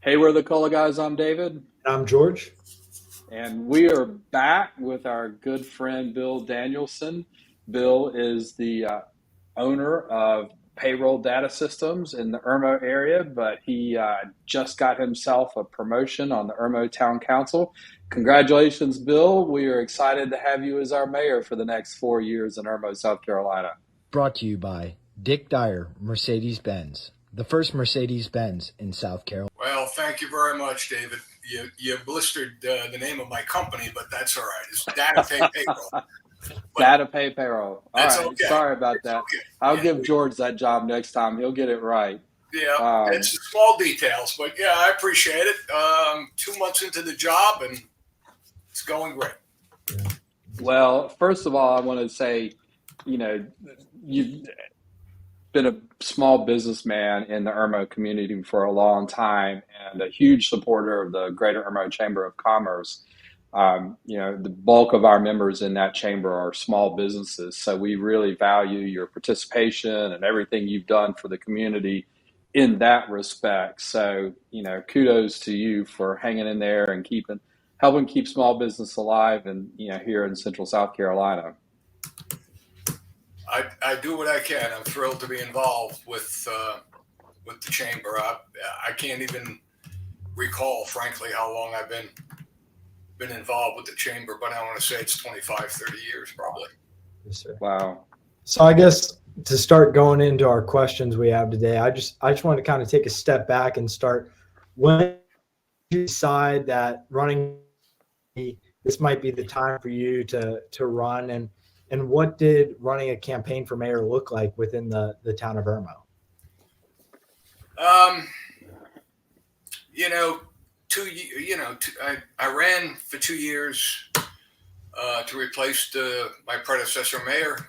Hey, we're the Cola Guys. I'm David, I'm George. and we are back with our good friend Bill Danielson. Bill is the owner of payroll data systems in the Irmo area, but he just got himself a promotion on the Irmo Town Council. Congratulations, Bill. We are excited to have you as our mayor for the next 4 years in Irmo, South Carolina. Brought to you by Dick Dyer, Mercedes-Benz, the first Mercedes-Benz in South Carolina. Well, thank you very much, David. You blistered the name of my company, but that's all right. It's Data Pay Payroll. Data Pay Payroll. All right. Okay. Sorry about It's that. okay. I'll give George that job next time. He'll get it right. Yeah, it's the small details, but yeah, I appreciate it. 2 months into the job, and it's going great. Well, first of all, I want to say, you've been a small businessman in the Irmo community for a long time and a huge supporter of the Greater Irmo Chamber of Commerce. The bulk of our members in that chamber are small businesses, so we really value your participation and everything you've done for the community in that respect. So, kudos to you for hanging in there and helping keep small business alive and, here in Central South Carolina. I do what I can. I'm thrilled to be involved with the chamber. I can't even recall, frankly, how long I've been involved with the chamber, but I want to say it's 25, 30 years probably. Yes, sir. Wow. So I guess to start going into our questions we have today, I just want to kind of take a step back and start when you decide that running this might be the time for you to run, and what did running a campaign for mayor look like within the town of Irmo? I ran for 2 years to replace my predecessor mayor.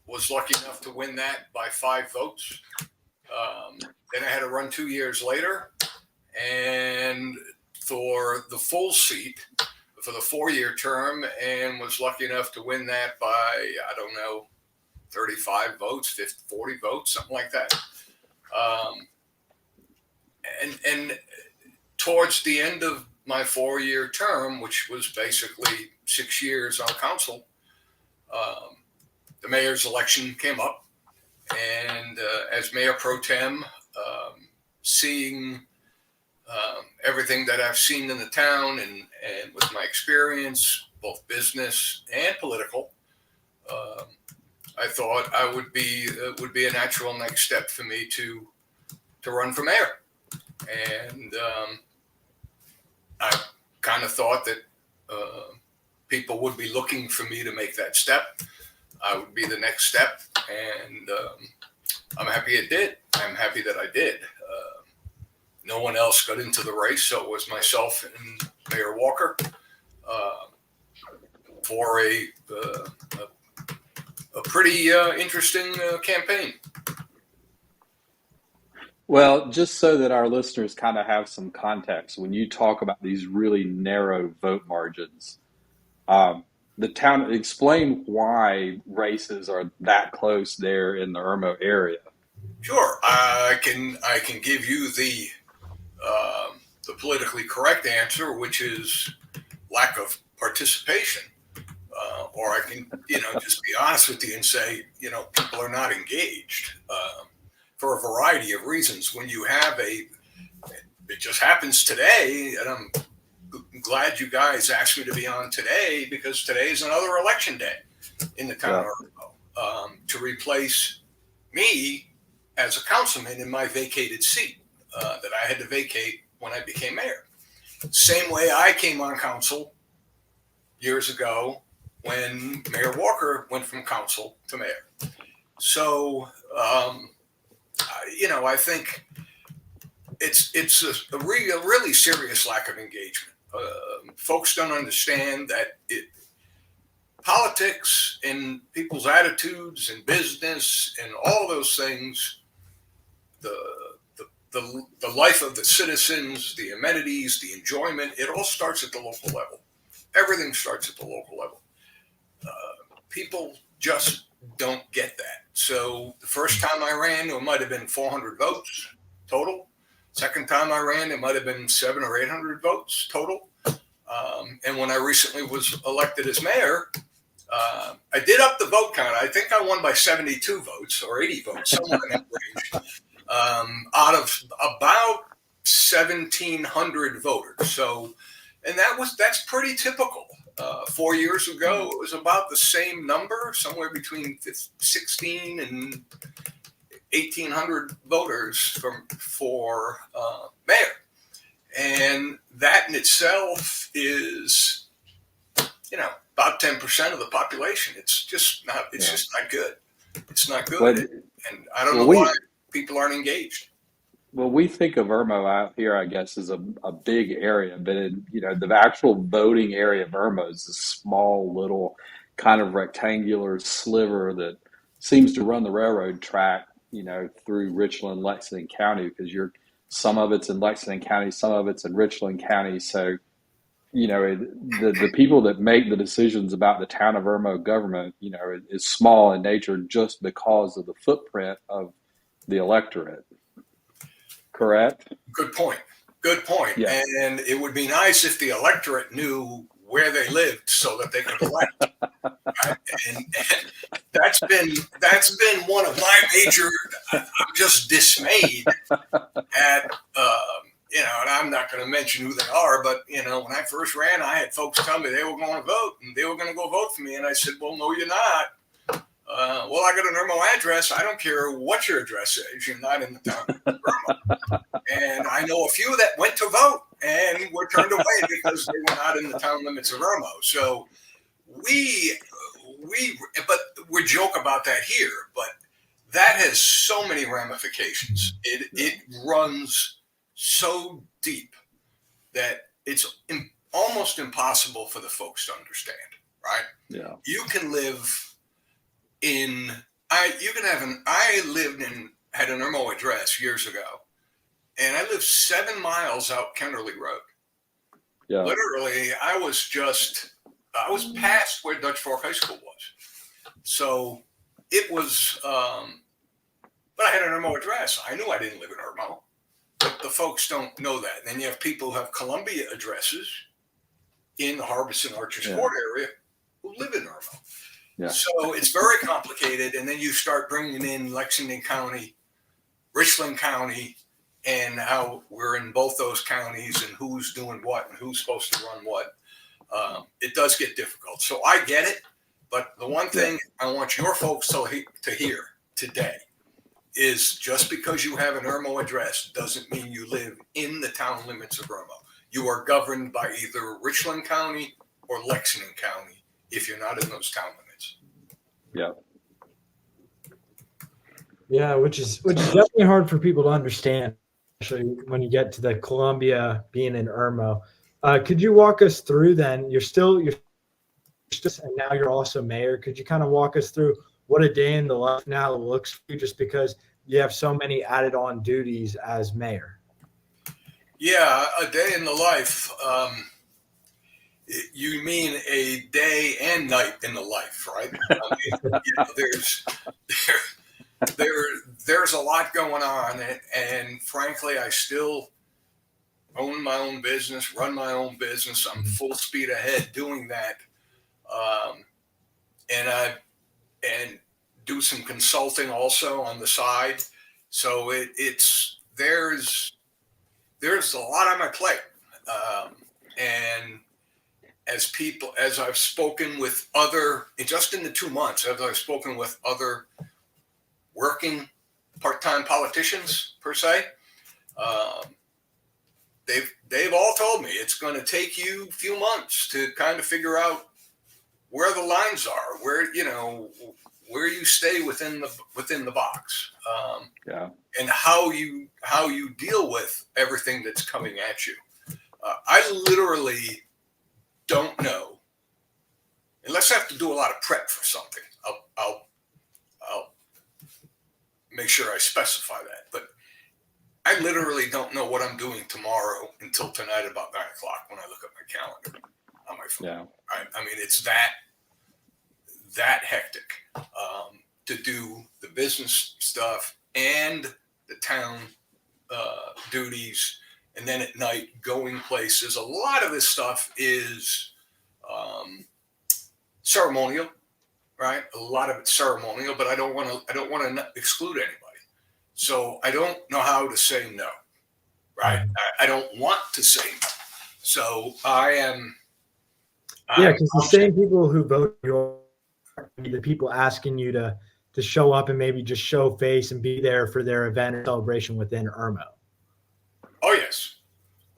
Was lucky enough to win that by 5 votes. Then I had to run 2 years later, and for the full seat for the 4-year term, and was lucky enough to win that by, 35 votes, 50, 40 votes, something like that. And towards the end of my 4-year term, which was basically 6 years on council, the mayor's election came up, and as mayor pro tem, seeing everything that I've seen in the town and with my experience, both business and political, I thought it would be a natural next step for me to run for mayor. And I kind of thought that people would be looking for me to make that step. I would be the next step, and I'm happy it did. I'm happy that I did. No one else got into the race, so it was myself and Mayor Walker for a pretty interesting campaign. Well, just so that our listeners kind of have some context, when you talk about these really narrow vote margins, explain why races are that close there in the Irmo area. Sure, I can give you the politically correct answer, which is lack of participation, or I can just be honest with you and say people are not engaged for a variety of reasons. When you have it just happens today, and I'm glad you guys asked me to be on today, because today is another election day in the town of Irmo, to replace me as a councilman in my vacated seat that I had to vacate when I became mayor. Same way I came on council years ago when Mayor Walker went from council to mayor. So, I think it's a really serious lack of engagement. Folks don't understand that politics and people's attitudes and business and all those things, the life of the citizens, the amenities, the enjoyment, it all starts at the local level. Everything starts at the local level. People just don't get that. So the first time I ran, there might have been 400 votes total. Second time I ran, it might have been 700 or 800 votes total. And when I recently was elected as mayor, I did up the vote count. I think I won by 72 votes or 80 votes, somewhere in that range, out of about 1,700 voters. So, and that's pretty typical. 4 years ago, it was about the same number, somewhere between 16 and 1,800 voters for mayor. And that in itself is, about 10% of the population. It's just not good. It's not good. But, and I don't well, know why people aren't engaged. well, we think of Irmo out here, I guess, as a big area, but the actual voting area of Irmo is a small little kind of rectangular sliver that seems to run the railroad track, through Richland, Lexington County, because some of it's in Lexington County, some of it's in Richland County. So, the people that make the decisions about the town of Irmo government, is small in nature just because of the footprint of the electorate. Correct? Good point. Good point. Yeah. And it would be nice if the electorate knew where they lived so that they could elect. Right? And that's been one of my major. I'm just dismayed at. And I'm not going to mention who they are, but when I first ran, I had folks tell me they were going to vote and they were going to go vote for me, and I said, "Well, no, you're not. Well, I got an Irmo address. I don't care what your address is. You're not in the town of Irmo." And I know a few that went to vote and were turned away because they were not in the town limits of Irmo. So but we joke about that here, but that has so many ramifications. It runs so deep that it's almost impossible for the folks to understand, right? Yeah. You can live had an Irmo address years ago, and I lived 7 miles out Kennerly Road. Yeah. Literally, I was past where Dutch Fork High School was. So it was, but I had an Irmo address. I knew I didn't live in Irmo. But the folks don't know that. And then you have people who have Columbia addresses in the Harbison Arches Court area who live in Irmo. Yeah. So it's very complicated. And then you start bringing in Lexington County, Richland County, and how we're in both those counties and who's doing what and who's supposed to run what. It does get difficult. So I get it. But the one thing I want your folks to hear today is just because you have an Irmo address doesn't mean you live in the town limits of Irmo. You are governed by either Richland County or Lexington County if you're not in those town limits. Yeah. Yeah, which is definitely hard for people to understand, especially when you get to the Columbia being in Irmo. Could you walk us through then? You're still, and now you're also mayor. Could you kind of walk us through what a day in the life now looks for you, just because you have so many added on duties as mayor? Yeah, a day in the life. You mean a day and night in the life, right? I mean, there's a lot going on, and frankly, I still own my own business, run my own business. I'm full speed ahead doing that, and do some consulting also on the side. So there's a lot on my plate, and as I've spoken with just in the 2 months, as I've spoken with other working part-time politicians per se, they've all told me it's going to take you a few months to kind of figure out where the lines are, where you stay within the box, and how you deal with everything that's coming at you. I literally don't know, unless I have to do a lot of prep for something. I'll make sure I specify that, but I literally don't know what I'm doing tomorrow until tonight about 9 o'clock when I look at my calendar on my phone. Yeah. Right? I mean, it's that hectic to do the business stuff and the town duties, and then at night going places. A lot of this stuff is ceremonial, right? A lot of it's ceremonial, but I don't want to exclude anybody. So I don't know how to say no, right? I don't want to say no. So yeah, because the same people who vote your, the people asking you to show up and maybe just show face and be there for their event or celebration within Irmo. Oh yes,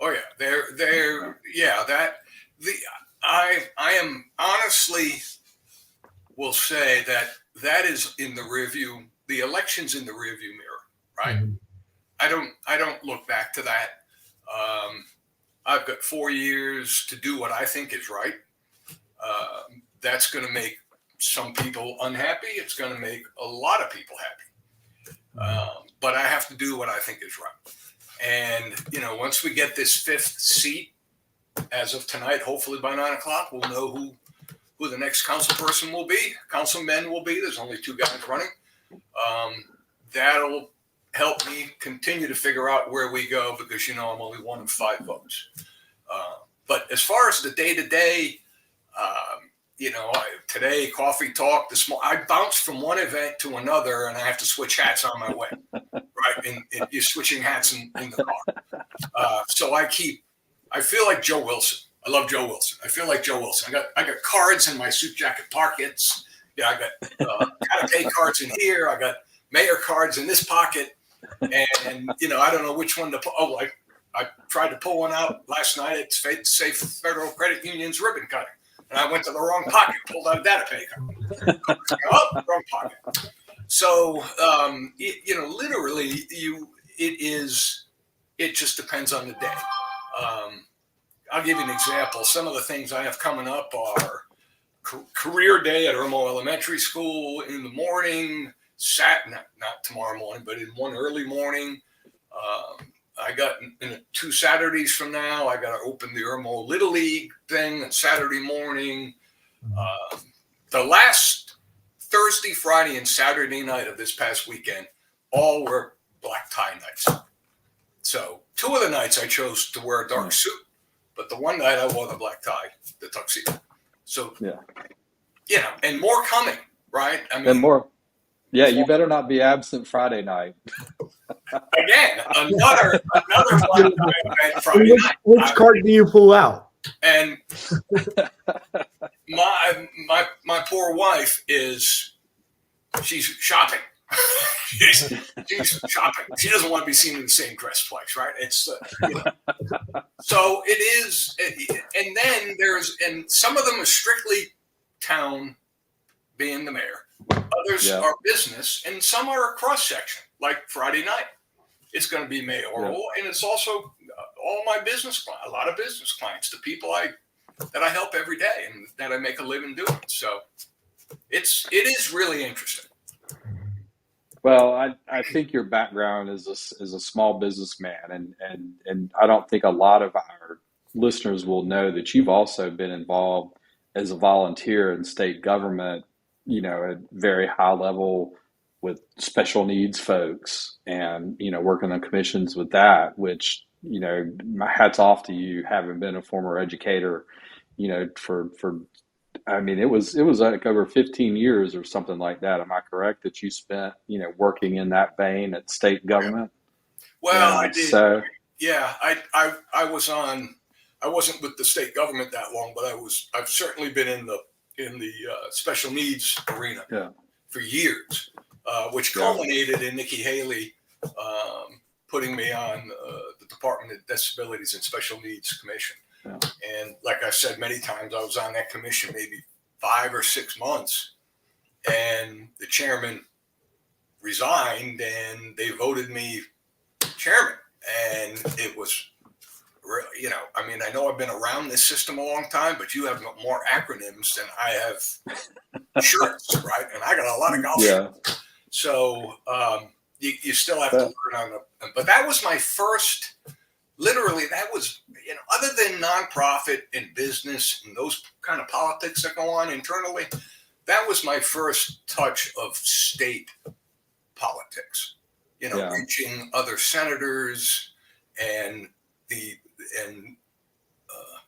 oh yeah. I am honestly will say that is in the rearview. The election's in the rearview mirror, right? Mm-hmm. I don't look back to that. I've got 4 years to do what I think is right. That's going to make some people unhappy. It's going to make a lot of people happy. But I have to do what I think is right. And, once we get this 5th seat, as of tonight, hopefully by 9 o'clock, we'll know who the next council person will be. Councilmen will be. There's only 2 guys running. That'll help me continue to figure out where we go because, I'm only 1 of 5 votes. But as far as the day-to-day, today, coffee talk, I bounced from one event to another and I have to switch hats on my way, right? And you're switching hats in the car. So I feel like Joe Wilson. I love Joe Wilson. I feel like Joe Wilson. I got cards in my suit jacket pockets. Yeah, I got canopy cards in here. I got mayor cards in this pocket. And I don't know which one to put. Oh, I tried to pull one out last night at Safe Federal Credit Union's ribbon cutting. And I went to the wrong pocket, pulled out a data pay card. Wrong pocket. So, literally, it just depends on the day. I'll give you an example. Some of the things I have coming up are career day at Irmo Elementary School in the morning, not tomorrow morning, but in one early morning. I got in 2 Saturdays from now, I got to open the Irmo Little League thing on Saturday morning. The last Thursday, Friday, and Saturday night of this past weekend, all were black tie nights. So 2 of the nights I chose to wear a dark suit, but the one night I wore the black tie, the tuxedo. So, and more coming, right? I mean, and more. Yeah, you better not be absent Friday night. Again, another black tie event Friday night. Which card do you pull out? And my poor wife she's shopping. she's shopping. She doesn't want to be seen in the same dress twice, right? It's so it is. And then and some of them are strictly town, being the mayor. Others are business, and some are a cross section. Like Friday night, it's going to be mayoral, and it's also all my a lot of business clients, the people that I help every day and that I make a living doing. So it is really interesting. Well, I think your background is a small businessman, and I don't think a lot of our listeners will know that you've also been involved as a volunteer in state government, at very high level with special needs folks and, working on commissions with that, which, my hat's off to you, having been a former educator, it was like over 15 years or something like that. Am I correct that you spent, working in that vein at state government? Well, I did. So, I wasn't with the state government that long, but I've certainly been in the special needs arena for years, which culminated in Nikki Haley putting me on the Department of Disabilities and Special Needs Commission. Yeah. And like I said many times, I was on that commission maybe 5 or 6 months, and the chairman resigned, and they voted me chairman. And it was really, I know I've been around this system a long time, but you have more acronyms than I have shirts, right? And I got a lot of golf shirts. So you still have to learn on but that was my first, literally, that was, other than nonprofit and business and those kind of politics that go on internally, that was my first touch of state politics. Yeah. reaching other senators and the and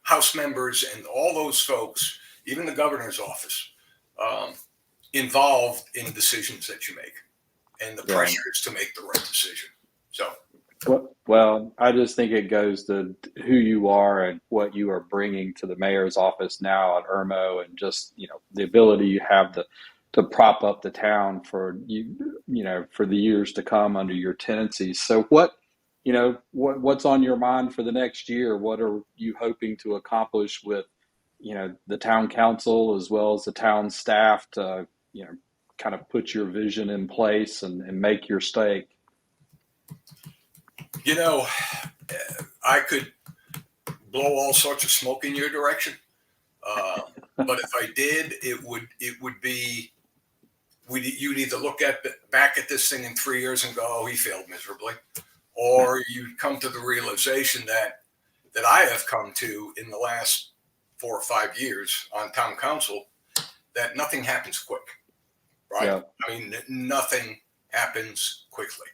House members and all those folks, even the governor's office, um, involved in decisions that you make, and the Yeah. pressure is to make the right decision. So, Well, I just think it goes to who you are and what you are bringing to the mayor's office now at Irmo, and just, the ability you have to prop up the town for for the years to come under your tenancy. So what's on your mind for the next year? What are you hoping to accomplish with, the town council as well as the town staff to, kind of put your vision in place and make your stake? I could blow all sorts of smoke in your direction, but if I did, it would be you'd either look back at this thing in 3 years and go, "Oh, he failed miserably," or you'd come to the realization that I have come to in the last 4 or 5 years on town council, that nothing happens quick, right? Yeah. I mean, nothing happens quickly.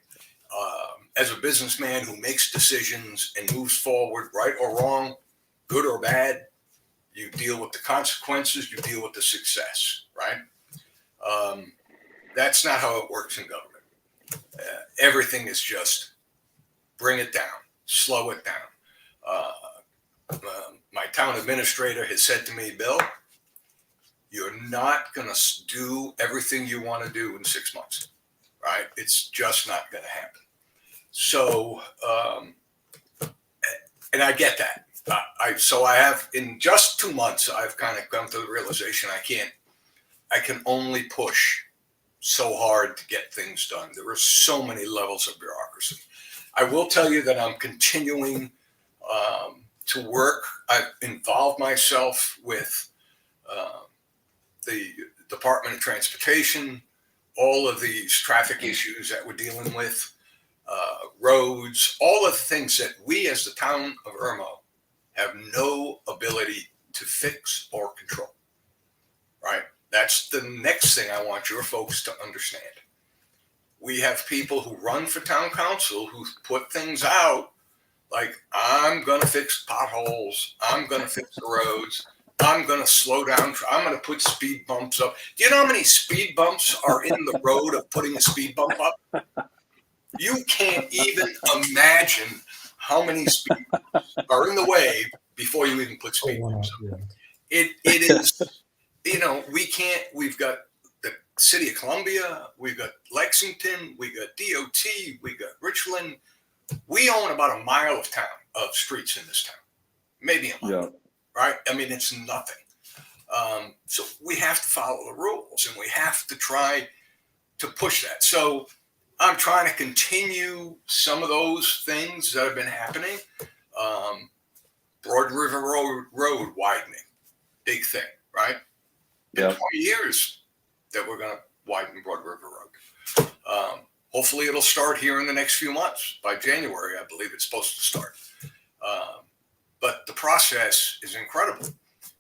As a businessman who makes decisions and moves forward, right or wrong, good or bad, you deal with the consequences, you deal with the success, right? That's not how it works in government. Everything is just bring it down, slow it down. My town administrator has said to me, "Bill, you're not going to do everything you want to do in 6 months, right? It's just not going to happen." So, and I get that. I have, in just 2 months, I've kind of come to the realization I can only push so hard to get things done. There are so many levels of bureaucracy. I will tell you that I'm continuing to work. I've involved myself with the Department of Transportation, all of these traffic issues that we're dealing with, roads, all of the things that we as the town of Irmo have no ability to fix or control, right? That's the next thing I want your folks to understand. We have people who run for town council who put things out like, "I'm going to fix potholes. I'm going to fix the roads. I'm going to slow down. I'm going to put speed bumps up." Do you know how many speed bumps are in the road of putting a speed bump up? You can't even imagine how many speed bumps are in the way before you even put speed bumps up. It is, we've got the city of Columbia, we've got Lexington, we got DOT, we got Richland. We own about a mile of streets in this town, maybe a mile, right? I mean, it's nothing. So we have to follow the rules, and we have to try to push that. So I'm trying to continue some of those things that have been happening. Broad River Road widening, big thing, right? Yeah. 20 years that we're going to widen Broad River Road. Hopefully it'll start here in the next few months. By January, I believe it's supposed to start. But the process is incredible.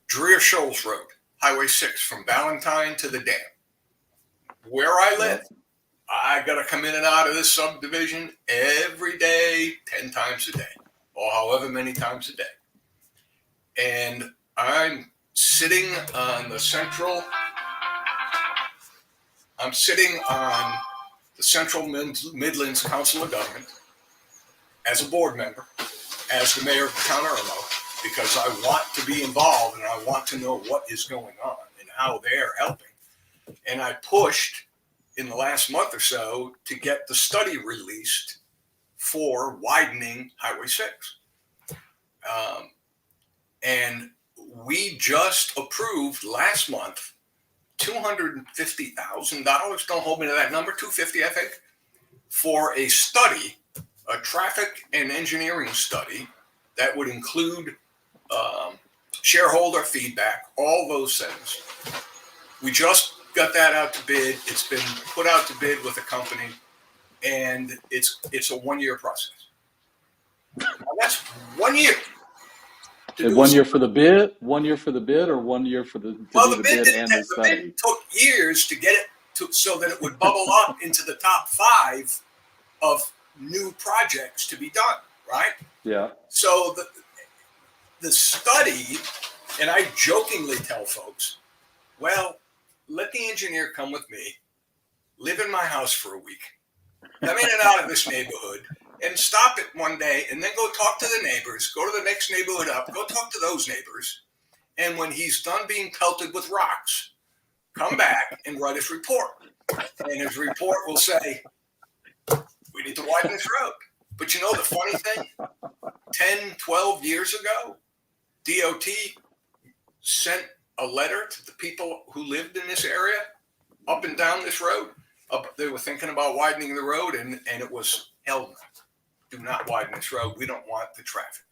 Dreher Shoals Road, Highway 6 from Valentine to the dam. Where I live, I got to come in and out of this subdivision every day, 10 times a day, or however many times a day. And I'm sitting on the Central Midlands Council of Government as a board member, as the mayor of the town of Irmo, because I want to be involved and I want to know what is going on and how they're helping. And I pushed in the last month or so to get the study released for widening Highway 6. And we just approved last month $250,000. Don't hold me to that number. $250,000, I think, for a study, a traffic and engineering study that would include shareholder feedback, all those things. We just got that out to bid. It's been put out to bid with a company, and it's a 1-year process. Now that's 1 year. And 1 year for the bid, 1 year for the bid, or 1 year for the bid and the study? The bid took years to get it so that it would bubble up into the top 5 of new projects to be done, right? Yeah. So the study, and I jokingly tell folks, well, let the engineer come with me, live in my house for a week, come in and out of this neighborhood, and stop it one day, and then go talk to the neighbors, go to the next neighborhood up, go talk to those neighbors, and when he's done being pelted with rocks, come back and write his report. And his report will say, we need to widen this road. But you know the funny thing? 10, 12 years ago, DOT sent a letter to the people who lived in this area up and down this road. They were thinking about widening the road, and it was, hell no. Do not widen this road. We don't want the traffic,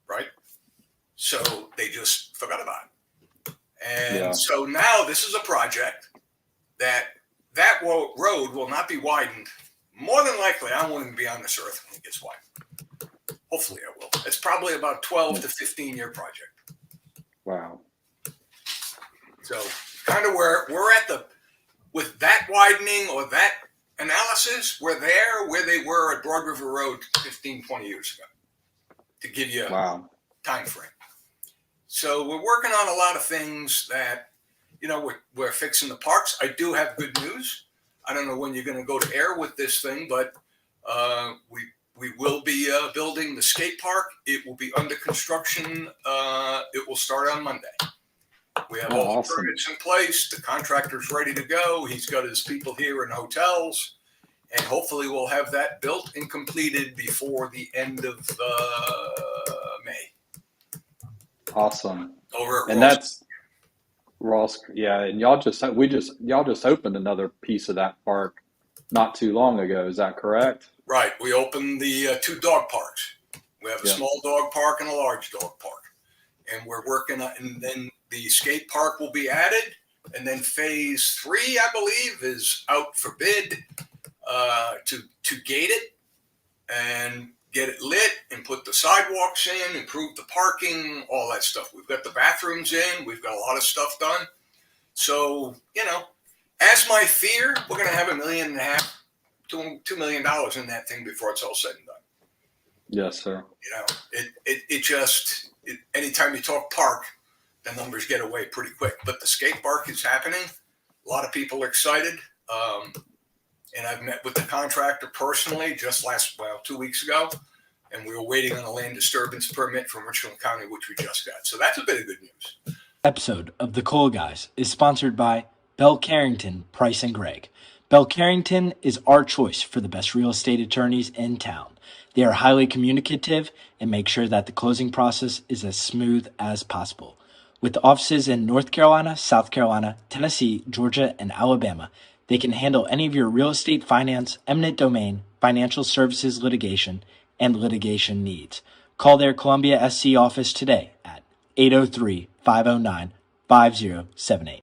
right? So they just forgot about it. And so now this is a project that road will not be widened. More than likely, I won't even be on this earth when it gets widened. Hopefully I will. It's probably about 12 to 15-year project. Wow. So kind of where we're at with that widening or that analysis, we're there where they were at Broad River Road 15, 20 years ago, to give you a time frame. So we're working on a lot of things that, we're fixing the parks. I do have good news. I don't know when you're going to go to air with this thing, but we will be building the skate park. It will be under construction. It will start on Monday. We have all the permits in place. The contractor's ready to go. He's got his people here in hotels, and hopefully we'll have that built and completed before the end of May. Awesome. Over at and Ross. That's Ross. Yeah, and y'all just opened another piece of that park not too long ago. Is that correct? Right. We opened the 2 dog parks. We have a small dog park and a large dog park, and we're working on. And then the skate park will be added, and then phase 3, I believe, is out for bid to gate it and get it lit and put the sidewalks in, improve the parking, all that stuff. We've got the bathrooms in. We've got a lot of stuff done. So, as my fear, we're going to have $1.5 million, $2 million in that thing before it's all said and done. Yes, sir. Anytime you talk park, the numbers get away pretty quick. But the skate park is happening. A lot of people are excited. And I've met with the contractor personally just 2 weeks ago. And we were waiting on a land disturbance permit from Richland County, which we just got. So that's a bit of good news. Episode of The Coal Guys is sponsored by Bell Carrington, Price & Gregg. Bell Carrington is our choice for the best real estate attorneys in town. They are highly communicative and make sure that the closing process is as smooth as possible. With offices in North Carolina, South Carolina, Tennessee, Georgia, and Alabama, they can handle any of your real estate finance, eminent domain, financial services litigation, and litigation needs. Call their Columbia SC office today at 803-509-5078.